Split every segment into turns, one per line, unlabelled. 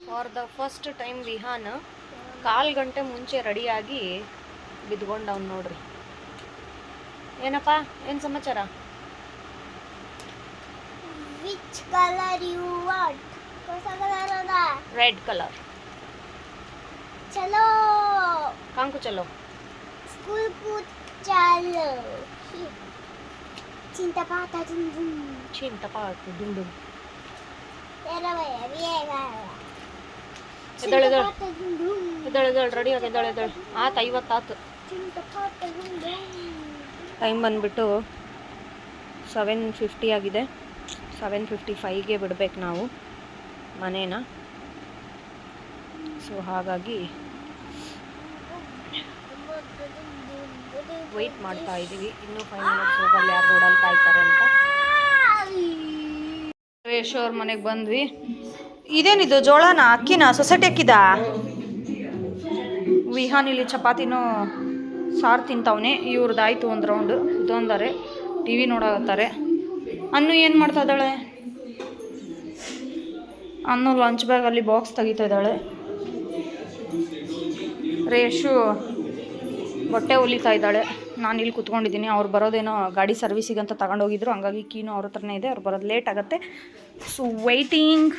For the first time Vihaan ಕಾಲು ಗಂಟೆ ಮುಂಚೆ ರೆಡಿಯಾಗಿ ಬಿದ್ಕೊಂಡವ್ನು ನೋಡ್ರಿ. ಏನಪ್ಪ, ಏನು ಸಮಾಚಾರ?
Which color you want? कौन-सा कलर होगा?
Red colour.
चलो.
कहाँ को चलो?
स्कूल को चलो. चिंता पाता दुम दुम.
चिंता पाता दुम दुम.
तेरा भैया भी आएगा.
ಎದ್ದಳು ರೆಡಿ ಆಗಿ ಎದ್ದಳು. ಆತು 50 ಆತು. ಟೈಮ್ ಬಂದುಬಿಟ್ಟು 7:50 ಆಗಿದೆ. 7:55ಗೆ ಬಿಡಬೇಕು ನಾವು ಮನೇನ. ಸೊ ಹಾಗಾಗಿ ವೆಯ್ಟ್ ಮಾಡ್ತಾ ಇದ್ದೀವಿ. ಇನ್ನೂ 5 ಮಿನಿಟ್ಸ್ ಹೋಗಲ್ಲ, ಯಾರು ರೋಡಲ್ಲಿ ಕಾಯ್ತಾರೆ ಅಂತ. ಸುರೇಶ್ ಅವ್ರ ಮನೆಗೆ ಬಂದ್ವಿ. ಇದೇನಿದು ಜೋಳನ ಅಕ್ಕಿನ ಸೊಸೈಟಿ ಅಕ್ಕಿದ? ವಿಹಾನ್ ಇಲ್ಲಿ ಚಪಾತಿನೂ ಸಾರು ತಿಂತವನೆ. ಇವ್ರದ್ದಾಯ್ತು ಒಂದು ರೌಂಡು. ಇದೊಂದರೆ ಟಿ ವಿ ನೋಡಾಕತ್ತಾರೆ. ಅನ್ನು ಏನು ಮಾಡ್ತಾ ಇದ್ದಾಳೆ? ಅನ್ನು ಲಂಚ್ ಬ್ಯಾಗಲ್ಲಿ ಬಾಕ್ಸ್ ತೆಗಿತಾ ಇದ್ದಾಳೆ. ರೇಷು ಬಟ್ಟೆ ಹೊಲಿತಾ ಇದ್ದಾಳೆ. ನಾನು ಇಲ್ಲಿ ಕುತ್ಕೊಂಡಿದ್ದೀನಿ. ಅವ್ರು ಬರೋದೇನೋ ಗಾಡಿ ಸರ್ವಿಸಿಗೆ ಅಂತ ತಗೊಂಡೋಗಿದ್ರು, ಹಂಗಾಗಿ ಕೀನು ಅವ್ರ ಹತ್ರನೇ ಇದೆ. ಅವ್ರು ಬರೋದು ಲೇಟ್ ಆಗುತ್ತೆ. So waiting.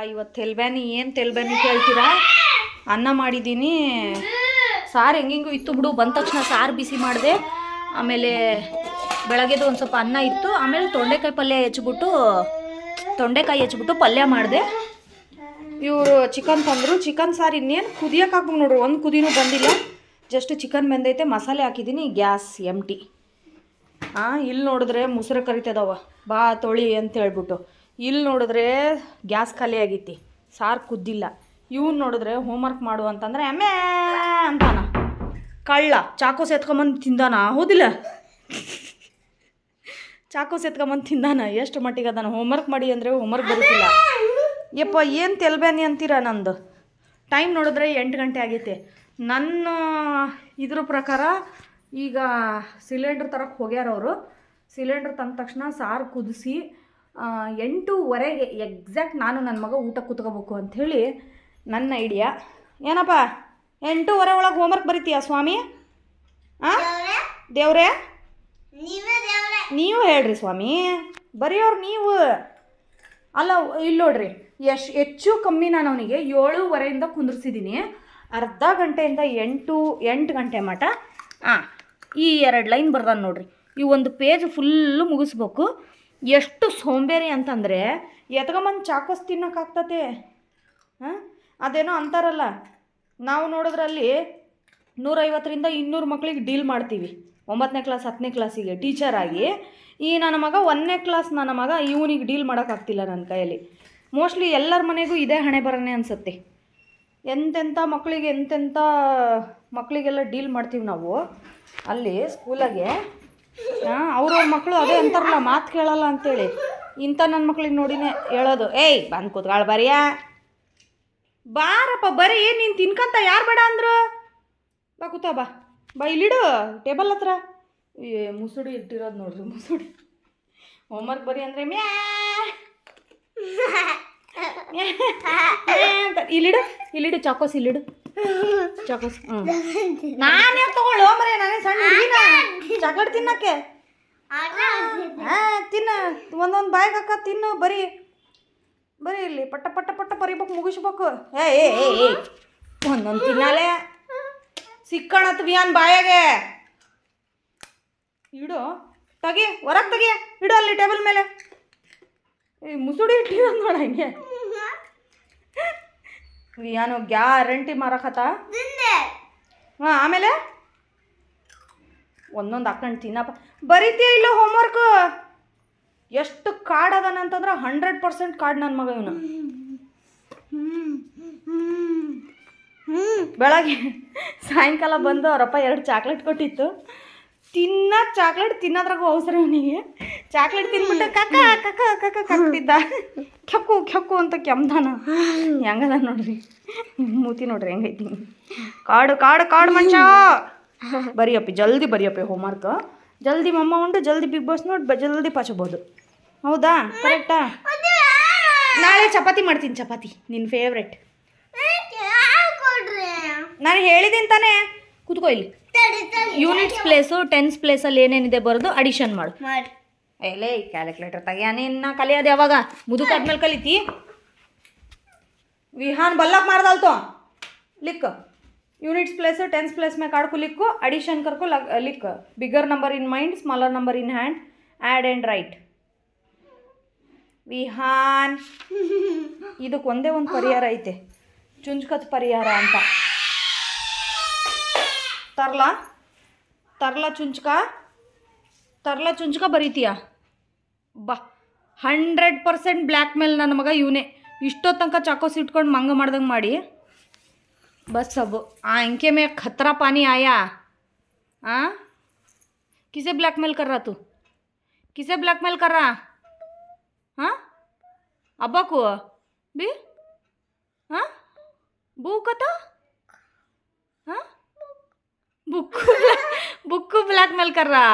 ಇವತ್ತು ತೆಲ್ಬ್ಯಾನಿ. ಏನು ತೆಲ್ಬ್ಯಾನಿ ಕೇಳ್ತೀರಾ? ಅನ್ನ ಮಾಡಿದ್ದೀನಿ. ಸಾರು ಹೆಂಗಿಂಗೂ ಇತ್ತು ಬಿಡು. ಬಂದ ತಕ್ಷಣ ಸಾರು ಬಿಸಿ ಮಾಡಿದೆ. ಆಮೇಲೆ ಬೆಳಗ್ಗೆದು ಒಂದು ಸ್ವಲ್ಪ ಅನ್ನ ಇತ್ತು. ಆಮೇಲೆ ತೊಂಡೆಕಾಯಿ ಹೆಚ್ಚಿಬಿಟ್ಟು ಪಲ್ಯ ಮಾಡಿದೆ. ಇವರು ಚಿಕನ್ ತಂದರು. ಚಿಕನ್ ಸಾರು ಇನ್ನೇನು ಕುದಿಯೋಕೆ ಹಾಕ್ಬೇಕು ನೋಡ್ರಿ. ಒಂದು ಕುದಿನೂ ಬಂದಿಲ್ಲ. ಜಸ್ಟ್ ಚಿಕನ್ ಬೆಂದೈತೆ. ಮಸಾಲೆ ಹಾಕಿದ್ದೀನಿ. ಗ್ಯಾಸ್ ಎಂಟಿ. ಇಲ್ಲಿ ನೋಡಿದ್ರೆ ಮುಸುರೆ ಕರಿತದವ, ಬಾ ತೊಳಿ ಅಂತ ಹೇಳ್ಬಿಟ್ಟು. ಇಲ್ಲಿ ನೋಡಿದ್ರೆ ಗ್ಯಾಸ್ ಖಾಲಿ ಆಗೈತಿ, ಸಾರು ಕುದ್ದಿಲ್ಲ. ಇವ್ನು ನೋಡಿದ್ರೆ ಹೋಮ್ವರ್ಕ್ ಮಾಡು ಅಂತಂದರೆ ಅಮ್ಮೇ ಅಂತಾನ. ಕಳ್ಳ ಚಾಕೋಸ್ ಎತ್ಕೊಂಬಂದು ತಿಂದಾನ. ಹೌದಿಲ್ಲ? ಚಾಕೋಸ್ ಎತ್ಕೊಂಬಂದು ತಿಂದಾನ. ಎಷ್ಟು ಮಟ್ಟಿಗೆ ಅದಾನ. ಹೋಮ್ವರ್ಕ್ ಮಾಡಿ ಅಂದರೆ ಹೋಮ್ವರ್ಕ್ ಬರುತ್ತಿಲ್ಲ. ಯಪ್ಪ ಏನು ತೆಲ್ಬ್ಯಾನಿ ಅಂತೀರ? ನಂದು ಟೈಮ್ ನೋಡಿದ್ರೆ 8 ಗಂಟೆ ಆಗೈತೆ. ನನ್ನ ಇದ್ರ ಪ್ರಕಾರ ಈಗ ಸಿಲಿಂಡ್ರ್ ತರಕ್ಕೆ ಹೋಗ್ಯಾರ ಅವರು. ಸಿಲಿಂಡ್ರ್ ತಂದ ತಕ್ಷಣ ಸಾರು ಕುದಿಸಿ 8:15 ಎಕ್ಸಾಕ್ಟ್ ನಾನು ನನ್ನ ಮಗ ಊಟ ಕೂತ್ಕೋಬೇಕು ಅಂಥೇಳಿ ನನ್ನ ಐಡಿಯಾ. ಏನಪ್ಪ 8:15 ಒಳಗೆ ಹೋಮ್ವರ್ಕ್ ಬರೀತೀಯಾ ಸ್ವಾಮಿ? ದೇವ್ರೇ ನೀವು ಹೇಳ್ರಿ ಸ್ವಾಮಿ. ಬರೆಯೋರು ನೀವು ಅಲ್ಲ. ಇಲ್ಲಿ ನೋಡ್ರಿ, ಹೆಚ್ಚು ಕಮ್ಮಿ ನಾನು ಅವನಿಗೆ 7:15 ಕುಂದಿರ್ಸಿದ್ದೀನಿ. ಅರ್ಧ ಗಂಟೆಯಿಂದ 8 ಗಂಟೆ ಮಟ ಈ 2 ಲೈನ್ ಬರ್ದಾನ ನೋಡ್ರಿ. ಈ ಒಂದು ಪೇಜ್ ಫುಲ್ಲು ಮುಗಿಸ್ಬೇಕು. ಎಷ್ಟು ಸೋಂಬೇರಿ ಅಂತಂದರೆ ಎತ್ಕೊಂಬಂದು ಚಾಕೋಸ್ ತಿನ್ನೋಕ್ಕಾಗ್ತತೆ. ಅದೇನೋ ಅಂತಾರಲ್ಲ, ನಾವು ನೋಡೋದ್ರಲ್ಲಿ 150ರಿಂದ 200 ಮಕ್ಳಿಗೆ ಡೀಲ್ ಮಾಡ್ತೀವಿ 9ನೇ ಕ್ಲಾಸ್ 10ನೇ ಕ್ಲಾಸಿಗೆ ಟೀಚರಾಗಿ. ಈ ನನ್ನ ಮಗ 1ನೇ ಕ್ಲಾಸ್ ನನ್ನ ಮಗ, ಇವನಿಗೆ ಡೀಲ್ ಮಾಡೋಕ್ಕಾಗ್ತಿಲ್ಲ ನನ್ನ ಕೈಯಲ್ಲಿ. ಮೋಸ್ಟ್ಲಿ ಎಲ್ಲರ ಮನೆಗೂ ಇದೇ ಹಣೆ ಬರನೇ ಅನಿಸುತ್ತೆ. ಎಂತೆಂಥ ಮಕ್ಕಳಿಗೆಲ್ಲ ಡೀಲ್ ಮಾಡ್ತೀವಿ ನಾವು ಅಲ್ಲಿ ಸ್ಕೂಲಾಗೆ. ಅವ್ರವ್ರ ಮಕ್ಕಳು ಅದೇ ಅಂತಾರಲ್ಲ, ಮಾತು ಕೇಳಲ್ಲ ಅಂತೇಳಿ. ಇಂಥ ನನ್ನ ಮಕ್ಳಿಗೆ ನೋಡಿನೇ ಹೇಳೋದು, ಏಯ್ ಬಂದು ಕೂತ್ಗಾಳ ಬರಿಯಾ, ಬಾರಪ್ಪ ಬರೀ, ನೀನು ತಿನ್ಕಂತ ಯಾರು ಬೇಡ ಅಂದರು? ಬಾ ಕೂತ, ಬಾ ಇಲ್ಲಿಡು ಟೇಬಲ್ ಹತ್ರ. ಮುಸುಡಿ ಇಟ್ಟಿರೋದು ನೋಡ್ರಿ, ಮುಸುಡಿ. ಹೋಮ್ವರ್ಕ್ ಬರೀ ಅಂದರೆ ಮ್ಯಾ ಇಲ್ಲಿಡು ಚಾಕೋಸ್, ಇಲ್ಲಿಡು ಚಾಕೋಸ್. ನಾನೇ ತೊಗೊಳ್ಳು ಮರೆ, ನಾನೇ ಸಣ್ಣ ಹುಡುಗಿನ ಚಾಕ್ಲೇಟ್ ತಿನ್ನಕ್ಕೆ. ತಿನ್ನ, ಒಂದೊಂದು ಬಾಯಿಗೆ ಹಾಕ ತಿನ್ನು. ಬರೀ ಇಲ್ಲಿ ಪಟ್ಟ ಬರೀಬೇಕು, ಮುಗಿಸ್ಬೇಕು. ಏ ಒಂದೊಂದು ತಿನ್ನಾಲೆ ಸಿಕ್ಕಣತ್ ವಿಯಾನ್ ಬಾಯಾಗೆ. ಇಡು, ತೆಗಿ ಹೊರಗೆ ತೆಗಿ, ಇಡು ಅಲ್ಲಿ ಟೇಬಲ್ ಮೇಲೆ. ಮುಸುಡಿ ಇಟ್ಟಿರೋದು ನೋಡ ಹಂಗೆ. ವಿಯಾನು ಗ್ಯಾರಂಟಿ ಮಾರಕತ್ತ. ಆಮೇಲೆ ಒಂದೊಂದು ಹಾಕೊಂಡು ತಿನ್ನಪ್ಪ. ಬರೀತೀಯ ಇಲ್ಲ ಹೋಮ್ವರ್ಕ್? ಎಷ್ಟು ಕಾರ್ಡ್ ಅದಾನ ಅಂತಂದ್ರೆ 100% ಕಾರ್ಡ್ ನನ್ನ ಮಗ ಇವನು. ಬೆಳಗ್ಗೆ ಸಾಯಂಕಾಲ ಬಂದು ಅವರಪ್ಪ 2 ಚಾಕ್ಲೇಟ್ ಕೊಟ್ಟಿತ್ತು. ಚಾಕ್ಲೇಟ್ ತಿನ್ನೋದ್ರಾಗೂ ಅವಸರ ಅವನಿಗೆ. ಚಾಕ್ಲೇಟ್ ತಿನ್ಬಿಟ್ಟು ಕಕ್ತಿದ್ದ. ಕೆಕ್ಕು ಅಂತ ಕೆಮ್ದಾನ. ಹೆಂಗದ ನೋಡ್ರಿ ಮೂತಿ, ನೋಡ್ರಿ ಹೆಂಗೈತಿ. ಕಾಡು ಮನುಷ್ಯ. ಬರಿಯಪ್ಪಿ, ಜಲ್ದಿ ಬರಿಯಪ್ಪಿ ಹೋಮ್ವರ್ಕ್. ಜಲ್ದಿ ಮಮ್ಮ ಉಂಡು, ಜಲ್ದಿ ಬಿಗ್ ಬಾಸ್ ನೋಡಿ ಜಲ್ದಿ ಪಾಚಬಹುದು. ಹೌದಾ? ಕರೆಕ್ಟಾ? ನಾಳೆ ಚಪಾತಿ ಮಾಡ್ತೀನಿ, ಚಪಾತಿ ನಿನ್ನ ಫೇವ್ರೆಟ್.
ಕೊಡ್ರಿ.
ನಾನು ಹೇಳಿದ್ದೀನಿ ತಾನೇ, ಕೂತ್ಕೋ ಇಲ್ಲಿ. ಯೂನಿಟ್ಸ್ ಪ್ಲೇಸು ಟೆನ್ಸ್ ಪ್ಲೇಸಲ್ಲಿ ಏನೇನಿದೆ ಬರೋದು ಅಡಿಷನ್ ಮಾಡು.
ಮಾಡಿ.
ಎಲ್ಲೇ ಕ್ಯಾಲ್ಕುಲೇಟರ್ ತೆಗಿಯ, ನಿನ್ನ ಕಲಿಯೋದು ಯಾವಾಗ? ಮುದುಕಾದ್ಮೇಲೆ ಕಲಿತಿ. ವಿಹಾನ್ ಬಲ್ಲಕ್ ಮಾಡ್ದಲ್ತು ಲಿಕ್. यूनिट्स प्लेस टेंस प्लेस में काड़ को लिखो, एडिशन कर को लिख. Bigger number in mind, smaller number in hand, add and write. Vihaan ಇದಕ್ಕೆ ಒಂದೇ ಒಂದು ಪರಿಹಾರ ಐತೆ, ಚುಂಚ್ಕದ ಪರಿಹಾರ ಅಂತ. ತರ್ಲ ಚುಂಚ್ಕ ಬರೀತೀಯ ಬಾ. 100% ಬ್ಲ್ಯಾಕ್ ಮೇಲ್ ನನ್ನ ಮಗ ಇವನೇ. ಇಷ್ಟೋ ತನಕ ಚಾಕೋಸ್ ಇಟ್ಕೊಂಡು ಮಂಗ ಮಾಡ್ದಂಗೆ ಮಾಡಿ बस अब आंखें में खतरा पानी आया. हाँ, किसे ब्लैकमेल कर रहा तू? किसे ब्लैकमेल कर रहा? हाँ, अब्बा को भी? हाँ, बुक था? हाँ, बुक्ಕು ब्लैकमेल कर रहा.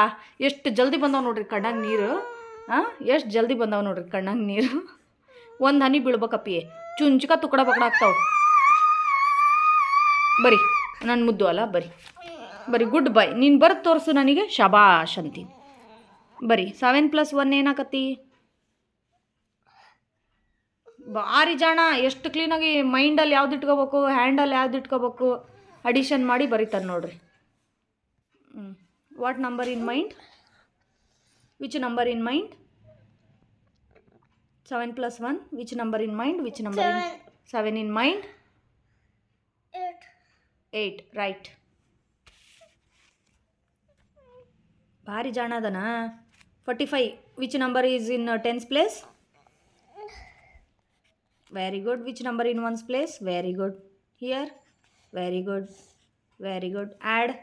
ಎಷ್ಟು ಜಲ್ದಿ ಬಂದವ ನೋಡ್ರಿ ಕಣ್ಣಾಗ ನೀರು. ಹಾಂ, ಎಷ್ಟು ಜಲ್ದಿ ಬಂದವ ನೋಡ್ರಿ ಕಣ್ಣಾಗ ನೀರು. ಒಂದು ಹನಿ ಬೀಳ್ಬೇಕಪ್ಪಿ, ಚುಂಚ್ಕ ತುಕಡ ಪಕಡ ಆಗ್ತಾವೆ. ಬರಿ ನನ್ನ ಮುದ್ದು ಅಲ್ಲ, ಬರಿ ಗುಡ್ ಬೈ. ನೀನು ಬರ್ದು ತೋರಿಸು ನನಗೆ, ಶಬಾಷ್ ಅಂತೀನಿ. ಬರಿ 7 + 1 ಏನಾಕತ್ತಿ? ಭಾರಿ ಜಾಣ. ಎಷ್ಟು ಕ್ಲೀನಾಗಿ ಮೈಂಡಲ್ಲಿ ಯಾವ್ದು ಇಟ್ಕೋಬೇಕು, ಹ್ಯಾಂಡಲ್ಲಿ ಯಾವ್ದು ಇಟ್ಕೋಬೇಕು ಅಡಿಷನ್ ಮಾಡಿ ಬರೀತಾರೆ ನೋಡ್ರಿ. What number in mind? Which number in mind? 7 + 1 which number in mind? Which number in 7 in mind? 8 right. ಭಾರಿ ಜಾಣ ಅದನಾ. 45 which number is in 10th place? Very good. Which number in 1st place? Very good. Here? Very good. Add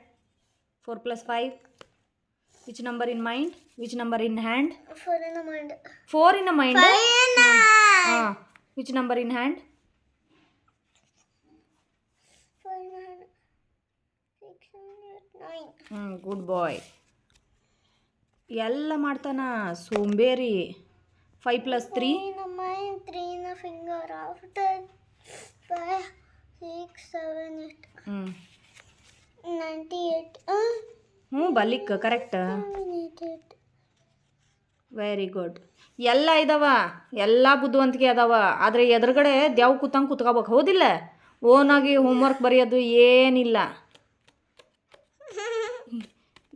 4 + 5 which number in mind? Which number in hand?
4 in the mind.
4 in the mind? ಹಾಂ. Which number in hand?
4 in the hand. 6 7 8 9.
Good boy. ಎಲ್ಲ ಮಾಡ್ತಾನ ಸೋಂಬೇರಿ. 5 + 3?
3 in the mind, 3 in the finger. After 5 6 7 8 98.
ಬಲಿಕ್ correct.
98.
Very good. ಎಲ್ಲ ಇದಾವ, ಎಲ್ಲ ಬುದ್ಧಿವಂತಿಕೆ ಅದಾವ. ಆದರೆ ಎದುರುಗಡೆ ದ್ಯಾವ್ ಕೂತಂಗೆ ಕೂತ್ಕೋಬೇಕು, ಹೌದಿಲ್ಲ? ಓನಾಗಿ ಹೋಮ್ವರ್ಕ್ ಬರೆಯೋದು ಏನಿಲ್ಲ.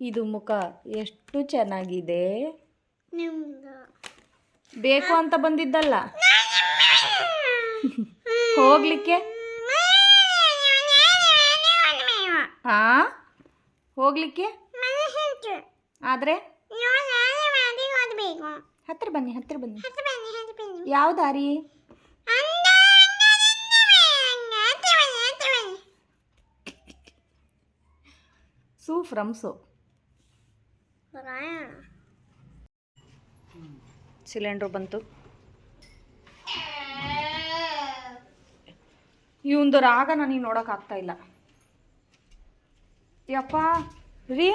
ಇದು ಮುಖ ಎಷ್ಟು ಚೆನ್ನಾಗಿದೆ.
ನಿಮ್ದು
ಬೇಕು ಅಂತ ಬಂದಿದ್ದಲ್ಲ ಹೋಗ್ಲಿಕ್ಕೆ. ಹಾಂ, ಹೋಗ್ಲಿಕ್ಕೆ. ಆದರೆ ಹತ್ತಿರ ಬನ್ನಿ. ಯಾವ ದಾರಿ? ಫ್ರಮ್ಸು ಸಿಲಿಂಡ್ರು ಬಂತು. ಇವಂದು ರಾಗ ನನಗೆ ನೋಡೋಕ್ಕಾಗ್ತಾ ಇಲ್ಲ. ಯಪ್ಪ ರೀ,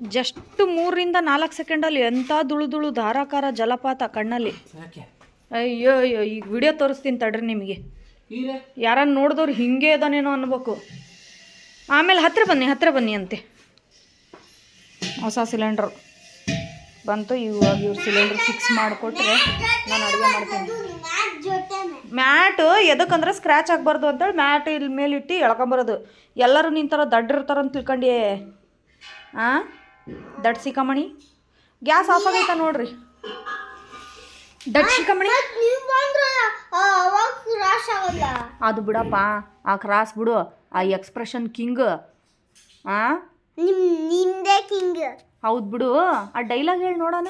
ಜಸ್ಟ್ 3-4 ಸೆಕೆಂಡಲ್ಲಿ ಎಂಥ ದುಳು ಧಾರಾಕಾರ ಜಲಪಾತ ಕಣ್ಣಲ್ಲಿ. ಅಯ್ಯೋ ಈಗ ವಿಡಿಯೋ ತೋರಿಸ್ತೀನಿ ತಡ್ರಿ ನಿಮಗೆ. ಯಾರನ್ನು ನೋಡಿದವ್ರು ಹಿಂಗೆ ಇದಾನೇನೋ ಅನ್ಬೇಕು. ಆಮೇಲೆ ಹತ್ತಿರ ಬನ್ನಿ ಅಂತೆ. ಹೊಸ ಸಿಲಿಂಡ್ರು ಬಂತು. ಇವಾಗ ಇವ್ರು ಸಿಲಿಂಡ್ರ್ ಫಿಕ್ಸ್ ಮಾಡಿಕೊಟ್ರೆ ನಾನು ಅಡುಗೆ ಮಾಡ್ತೀನಿ. ಮ್ಯಾಟು ಎದಕ್ಕಂದ್ರೆ ಸ್ಕ್ರ್ಯಾಚ್ ಆಗಬಾರ್ದು ಅಂತೇಳಿ ಮ್ಯಾಟ್ ಇಲ್ಲಿ ಮೇಲಿಟ್ಟು ಎಳ್ಕೊಂಬರೋದು. ಎಲ್ಲರೂ ನಿಂತಾರ ದಡ್ಡಿರ್ತಾರಂತ ತಿಳ್ಕೊಂಡು. ಹಾಂ, ದಡ್ ಸಿಕ್ಕಮಣಿ. ಗ್ಯಾಸ್ ಆಫ್ ಆಗೈತ ನೋಡ್ರಿ. ದಡ್ ಸಿಕ್ಕಮಣಿ ಅದು ಬಿಡಪ್ಪ, ಆ ಕ್ರಾಸ್ ಬಿಡು. ಆ ಎಕ್ಸ್ಪ್ರೆಷನ್ ಕಿಂಗ್. ಹಾಂ,
ನಿಮ್ದೇ ಕಿಂಗ್.
ಹೌದು ಬಿಡು. ಆ ಡೈಲಾಗ್ ಹೇಳಿ ನೋಡೋಣ.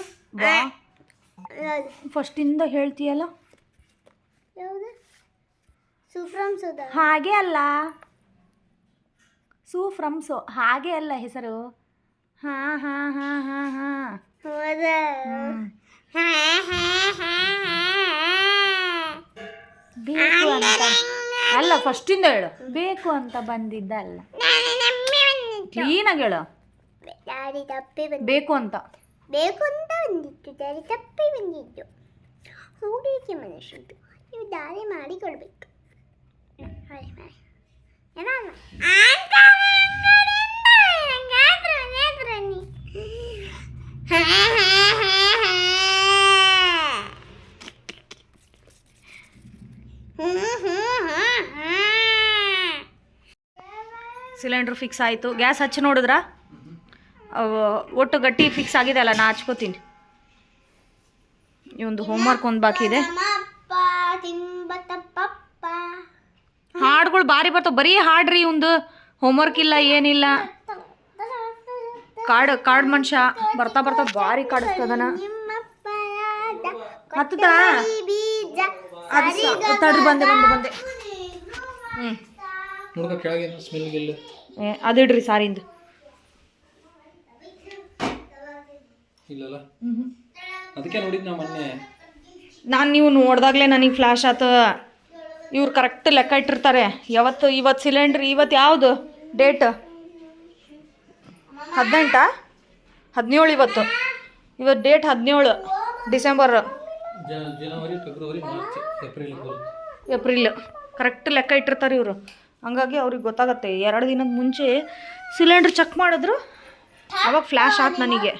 ಫಸ್ಟಿಂದ ಹೇಳ್ತೀಯಲ್ಲ.
ಯಾವುದು? ಸುಫ್ರಮ್ಸೋದ?
ಹಾಗೆ ಅಲ್ಲ, ಸುಫ್ರಮ್ಸೋ ಹಾಗೆ ಅಲ್ಲ ಹೆಸರು. ಹಾಂ ಹಾಂ ಹಾಂ ಹಾಂ ಹಾಂ
ಹೌದಾ?
ಬೇಕು ಅಂತ ಅಲ್ಲ, ಫಸ್ಟಿಂದ ಹೇಳು. ಬೇಕು ಅಂತ ಬಂದಿದ್ದಲ್ಲ, ಕ್ಲೀನಾಗಿ ಹೇಳು.
ದಾರಿ ತಪ್ಪಿ ಬಂದಿದ್ದು.
ಬೇಕು ಅಂತ
ಬಂದಿತ್ತು, ದಾರಿ ತಪ್ಪಿ ಬಂದಿದ್ದು. ಅದಕ್ಕೆ ಮನುಷ್ಯಂತು ನೀವು ದಾರಿ ಮಾಡಿಕೊಡ್ಬೇಕು.
ಸಿಲಿಂಡ್ರ್ ಫಿಕ್ಸ್ ಆಯಿತು. ಗ್ಯಾಸ್ ಹಚ್ಚಿ ನೋಡಿದ್ರಾ? ಒಟ್ಟು ಗಟ್ಟಿ ಫಿಕ್ಸ್ ಆಗಿದೆ ಅಲ್ಲ, ನಾ ಹಚ್ಕೋತೀನಿ. ಇವಂದು ಹೋಮ್ವರ್ಕ್ ಒಂದು ಬಾಕಿ ಇದೆ. ಹಾಡುಗಳು ಭಾರಿ ಬರ್ತಾವೆ, ಬರೀ ಹಾಡ್ರಿ ಇವಂದು. ಹೋಮ್ವರ್ಕ್ ಇಲ್ಲ, ಏನಿಲ್ಲ. ಕಾರ್ಡ್ ಮನುಷ್ಯ ಬರ್ತಾ ಬರ್ತಾ ಭಾರಿ ಕಾಡಿಸ್ತದನ. ಹತ್ತದ ಅದು ತಡ್ರಿ, ಬಂದೆ. ಅದಿಡ್ರಿ ಸಾರಿಂದು. ನಾನು ನೀವು ನೋಡ್ದಾಗ್ಲೇ ನನಗೆ ಫ್ಲ್ಯಾಶ್ ಆತ. ಇವ್ರು ಕರೆಕ್ಟ್ ಲೆಕ್ಕ ಇಟ್ಟಿರ್ತಾರೆ. ಇವತ್ತು ಸಿಲಿಂಡ್ರ್, ಇವತ್ತು ಯಾವುದು ಡೇಟ್? 18 17 ಇವತ್ತು ಡೇಟ್ 17 ಡಿಸೆಂಬರ್, ಏಪ್ರಿಲ್. ಕರೆಕ್ಟ್ ಲೆಕ್ಕ ಇಟ್ಟಿರ್ತಾರೆ ಇವರು. ಹಂಗಾಗಿ ಅವ್ರಿಗೆ ಗೊತ್ತಾಗತ್ತೆ. 2 ದಿನದ ಮುಂಚೆ ಸಿಲಿಂಡ್ರ್ ಚೆಕ್ ಮಾಡಿದ್ರು, ಅವಾಗ ಫ್ಲ್ಯಾಶ್ ಆಯ್ತು ನನಗೆ.